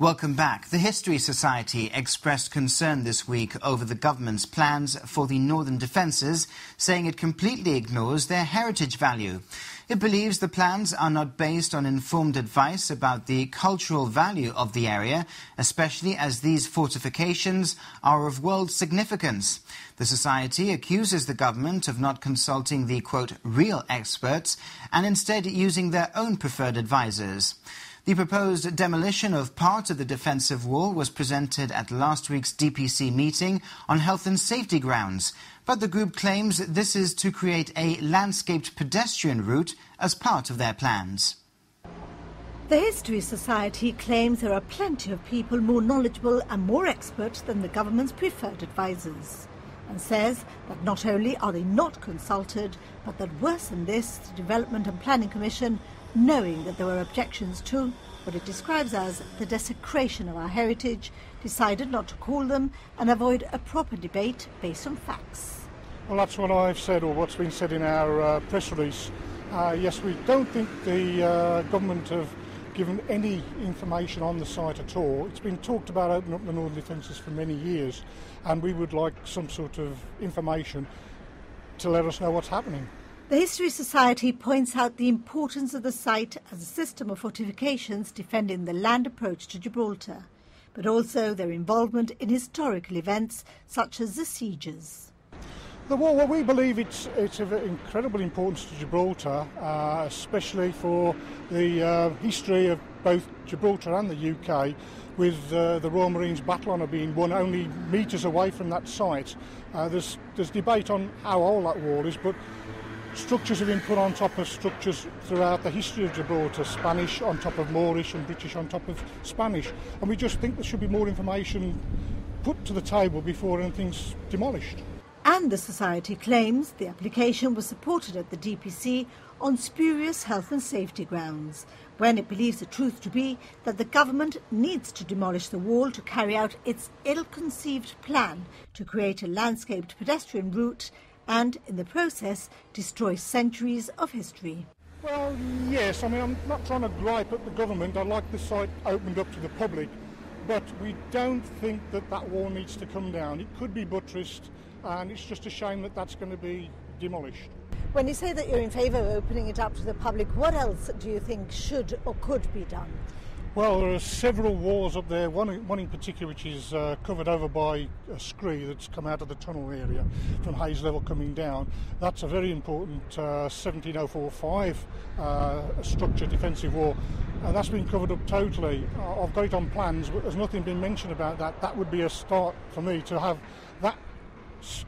Welcome back. The History Society expressed concern this week over the government's plans for the northern defences, saying it completely ignores their heritage value. It believes the plans are not based on informed advice about the cultural value of the area, especially as these fortifications are of world significance. The Society accuses the government of not consulting the, quote, real experts and instead using their own preferred advisors. The proposed demolition of part of the defensive wall was presented at last week's DPC meeting on health and safety grounds, but the group claims this is to create a landscaped pedestrian route as part of their plans. The History Society claims there are plenty of people more knowledgeable and more expert than the government's preferred advisors, and says that not only are they not consulted, but that worse than this, the Development and Planning Commission, knowing that there were objections to what it describes as the desecration of our heritage, decided not to call them and avoid a proper debate based on facts. Well, that's what I've said, or what's been said in our press release. Yes, we don't think the government have given any information on the site at all. It's been talked about opening up the northern defences for many years, and we would like some sort of information to let us know what's happening. The History Society points out the importance of the site as a system of fortifications defending the land approach to Gibraltar, but also their involvement in historical events such as the sieges. The wall, well, we believe it's of incredible importance to Gibraltar, especially for the history of both Gibraltar and the UK, with the Royal Marines battle honour being won only metres away from that site. There's debate on how old that wall is, but structures have been put on top of structures throughout the history of Gibraltar, Spanish on top of Moorish and British on top of Spanish. And we just think there should be more information put to the table before anything's demolished. And the Society claims the application was supported at the DPC on spurious health and safety grounds, when it believes the truth to be that the government needs to demolish the wall to carry out its ill-conceived plan to create a landscaped pedestrian route and, in the process, destroy centuries of history. Well, yes, I mean, I'm not trying to gripe at the government. I'd like the site opened up to the public, but we don't think that wall needs to come down. It could be buttressed, and it's just a shame that that's going to be demolished. When you say that you're in favour of opening it up to the public, what else do you think should or could be done? Well, there are several walls up there, one in particular which is covered over by a scree that's come out of the tunnel area from Hayes Level coming down. That's a very important 17045 structure, defensive wall, and that's been covered up totally. I've got it on plans, but there's nothing been mentioned about that. That would be a start for me to have that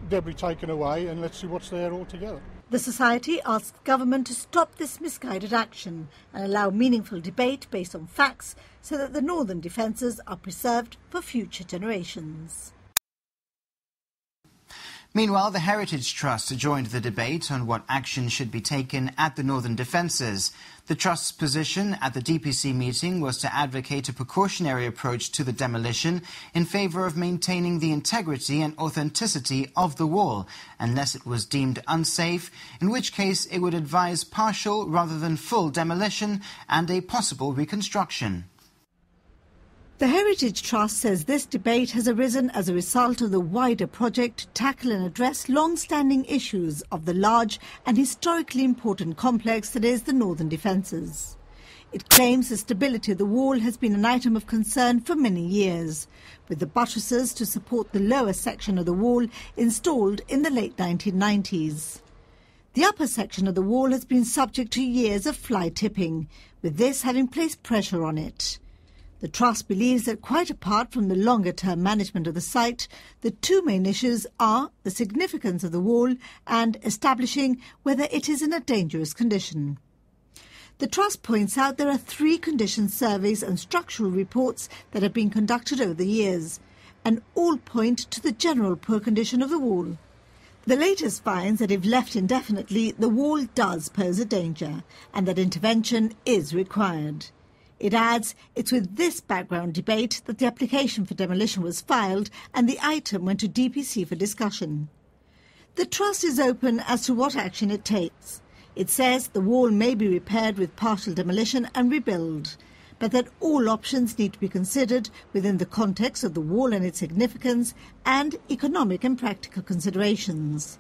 debris taken away, and let's see what's there altogether. The Society asks government to stop this misguided action and allow meaningful debate based on facts so that the northern defences are preserved for future generations. Meanwhile, the Heritage Trust joined the debate on what action should be taken at the northern defences. The Trust's position at the DPC meeting was to advocate a precautionary approach to the demolition in favour of maintaining the integrity and authenticity of the wall, unless it was deemed unsafe, in which case it would advise partial rather than full demolition and a possible reconstruction. The Heritage Trust says this debate has arisen as a result of the wider project to tackle and address long-standing issues of the large and historically important complex that is the northern defences. It claims the stability of the wall has been an item of concern for many years, with the buttresses to support the lower section of the wall installed in the late 1990s. The upper section of the wall has been subject to years of fly tipping, with this having placed pressure on it. The Trust believes that quite apart from the longer-term management of the site, the two main issues are the significance of the wall and establishing whether it is in a dangerous condition. The Trust points out there are 3 condition surveys and structural reports that have been conducted over the years, and all point to the general poor condition of the wall. The latest finds that if left indefinitely, the wall does pose a danger, and that intervention is required. It adds it's with this background debate that the application for demolition was filed and the item went to DPC for discussion. The Trust is open as to what action it takes. It says the wall may be repaired with partial demolition and rebuild, but that all options need to be considered within the context of the wall and its significance and economic and practical considerations.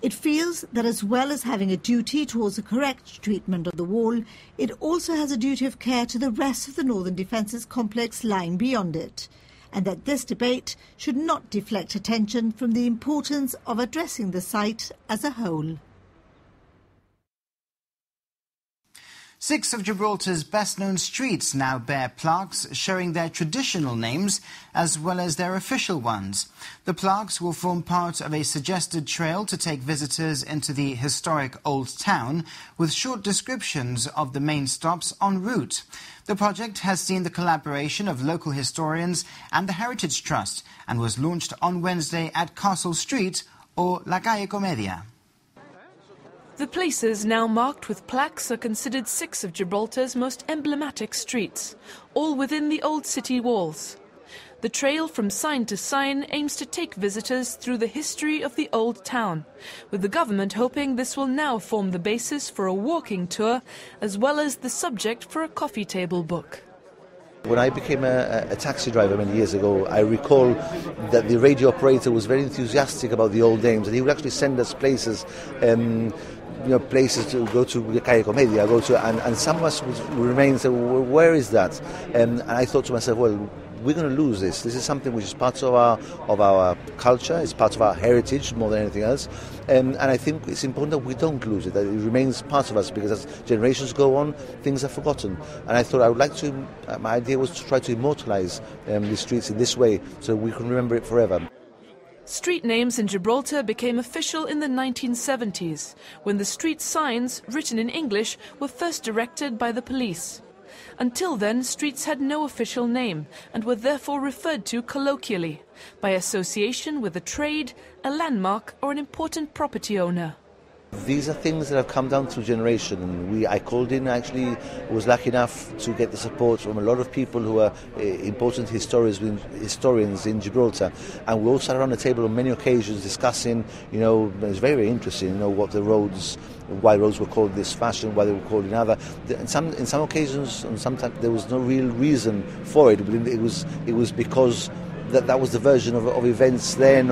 It feels that as well as having a duty towards the correct treatment of the wall, it also has a duty of care to the rest of the Northern Defences complex lying beyond it, and that this debate should not deflect attention from the importance of addressing the site as a whole. 6 of Gibraltar's best-known streets now bear plaques showing their traditional names as well as their official ones. The plaques will form part of a suggested trail to take visitors into the historic Old Town with short descriptions of the main stops en route. The project has seen the collaboration of local historians and the Heritage Trust and was launched on Wednesday at Castle Street, or La Calle Comedia. The places now marked with plaques are considered 6 of Gibraltar's most emblematic streets, all within the old city walls. The trail from sign to sign aims to take visitors through the history of the old town, with the government hoping this will now form the basis for a walking tour as well as the subject for a coffee table book. When I became a taxi driver many years ago, I recall that the radio operator was very enthusiastic about the old names, and he would actually send us places places to go to, La Calle Comedia, and some of us would remain and say, well, where is that? And I thought to myself, well, we're going to lose this. This is something which is part of our culture, it's part of our heritage more than anything else. And I think it's important that we don't lose it, that it remains part of us, because as generations go on, things are forgotten. And I thought I would like to, my idea was to try to immortalise the streets in this way so we can remember it forever. Street names in Gibraltar became official in the 1970s, when the street signs, written in English, were first directed by the police. Until then, streets had no official name and were therefore referred to colloquially, by association with a trade, a landmark or an important property owner. These are things that have come down through generation. I called in, actually was lucky enough to get the support from a lot of people who are important historians in Gibraltar, and we all sat around the table on many occasions discussing, it was very, very interesting, what the roads, why roads were called this fashion, why they were called another. In some occasions, and sometimes there was no real reason for it. It was because that was the version of events then,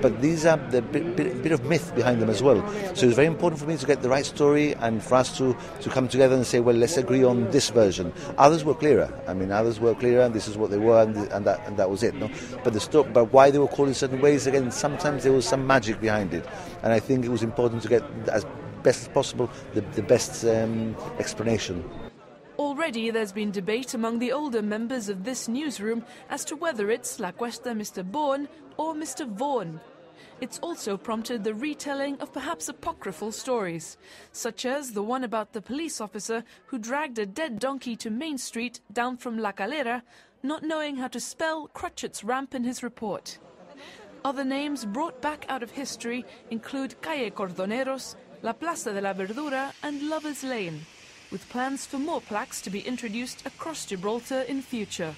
but these are the bit of myth behind them as well. So it's very important for me to get the right story and for us to come together and say, well, let's agree on this version. Others were clearer. Others were clearer, and this is what they were, and that was it. No? But why they were called in certain ways, again, sometimes there was some magic behind it, and I think it was important to get, as best as possible, the best explanation. Already there's been debate among the older members of this newsroom as to whether it's La Cuesta Mr. Bourne or Mr. Vaughan. It's also prompted the retelling of perhaps apocryphal stories, such as the one about the police officer who dragged a dead donkey to Main Street down from La Calera, not knowing how to spell Crutchet's Ramp in his report. Other names brought back out of history include Calle Cordoneros, La Plaza de la Verdura and Lover's Lane, with plans for more plaques to be introduced across Gibraltar in future.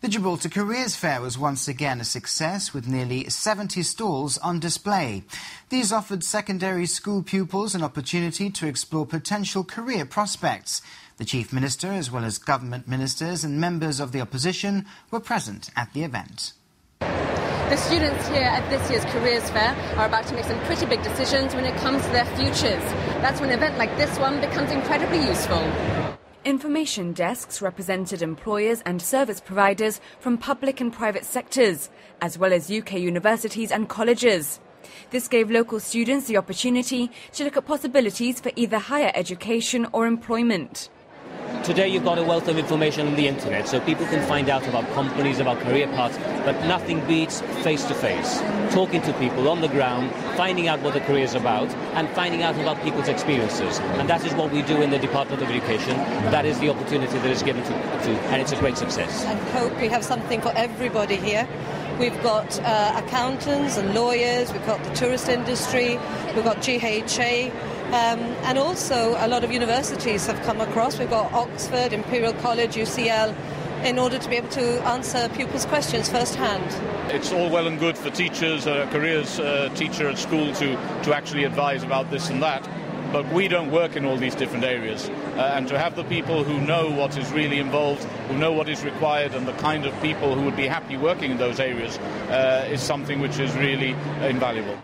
The Gibraltar Careers Fair was once again a success, with nearly 70 stalls on display. These offered secondary school pupils an opportunity to explore potential career prospects. The Chief Minister, as well as government ministers and members of the opposition, were present at the event. The students here at this year's Careers Fair are about to make some pretty big decisions when it comes to their futures. That's when an event like this one becomes incredibly useful. Information desks represented employers and service providers from public and private sectors, as well as UK universities and colleges. This gave local students the opportunity to look at possibilities for either higher education or employment. Today you've got a wealth of information on the internet, so people can find out about companies, about career paths, but nothing beats face-to-face. Talking to people on the ground, finding out what the career is about, and finding out about people's experiences. And that is what we do in the Department of Education. That is the opportunity that is given to and it's a great success. I hope we have something for everybody here. We've got accountants and lawyers, we've got the tourist industry, we've got GHA, and also a lot of universities have come across. We've got Oxford, Imperial College, UCL, in order to be able to answer pupils' questions firsthand. It's all well and good for teachers, a careers teacher at school to actually advise about this and that. but we don't work in all these different areas. And to have the people who know what is really involved, who know what is required, and the kind of people who would be happy working in those areas is something which is really invaluable.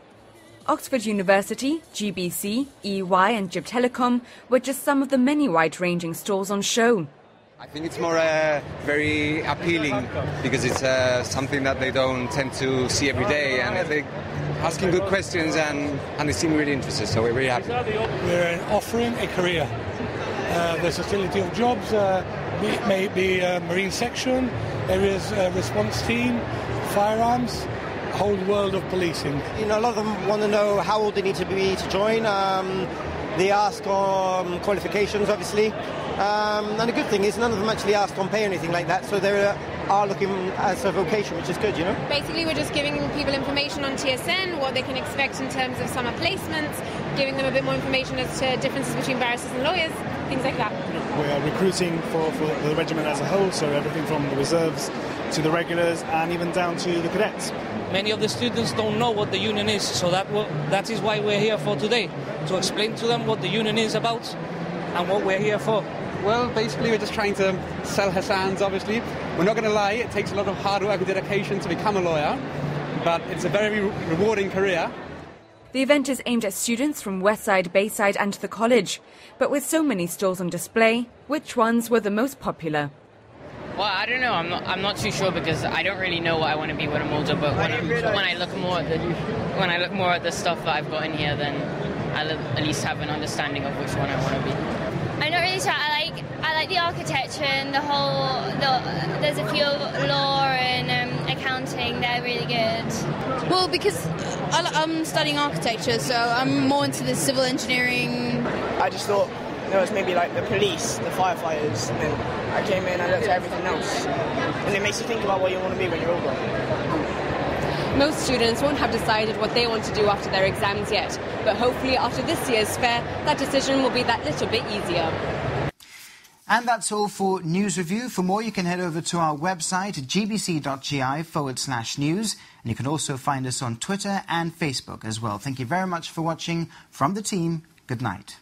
Oxford University, GBC, EY and Gib Telecom were just some of the many wide-ranging stalls on show. I think it's more very appealing because it's something that they don't tend to see every day, and they're asking good questions and they seem really interested, so we're very happy. We're offering a career. There's facility of jobs, maybe a marine section, areas response team, firearms, a whole world of policing. You know, a lot of them want to know how old they need to be to join. They ask on qualifications, obviously. And the good thing is none of them actually ask on pay or anything like that, so they are looking as a vocation, which is good, you know. Basically, we're just giving people information on TSN, what they can expect in terms of summer placements, giving them a bit more information as to differences between barristers and lawyers, things like that. We're recruiting for the regiment as a whole, so everything from the reserves to the regulars and even down to the cadets. Many of the students don't know what the union is, so that is why we're here for today, to explain to them what the union is about and what we're here for. Well, basically we're just trying to sell Hassan's, obviously. We're not going to lie, it takes a lot of hard work and dedication to become a lawyer, but it's a very rewarding career. The event is aimed at students from Westside, Bayside and the college. But with so many stalls on display, which ones were the most popular? Well, I don't know. I'm not too sure because I don't really know what I want to be when I'm older. But when I look more at the stuff that I've got in here, then I'll at least have an understanding of which one I want to be. I'm not really sure. I like the architecture and there's a few law and accounting. They're really good. Well, because I'm studying architecture, so I'm more into the civil engineering. I just thought there was maybe like the police, the firefighters, and then I came in and looked at everything else. And it makes you think about what you want to be when you're older. Most students won't have decided what they want to do after their exams yet, but hopefully after this year's fair, that decision will be that little bit easier. And that's all for News Review. For more, you can head over to our website, gbc.gi/news, and you can also find us on Twitter and Facebook as well. Thank you very much for watching. From the team, good night.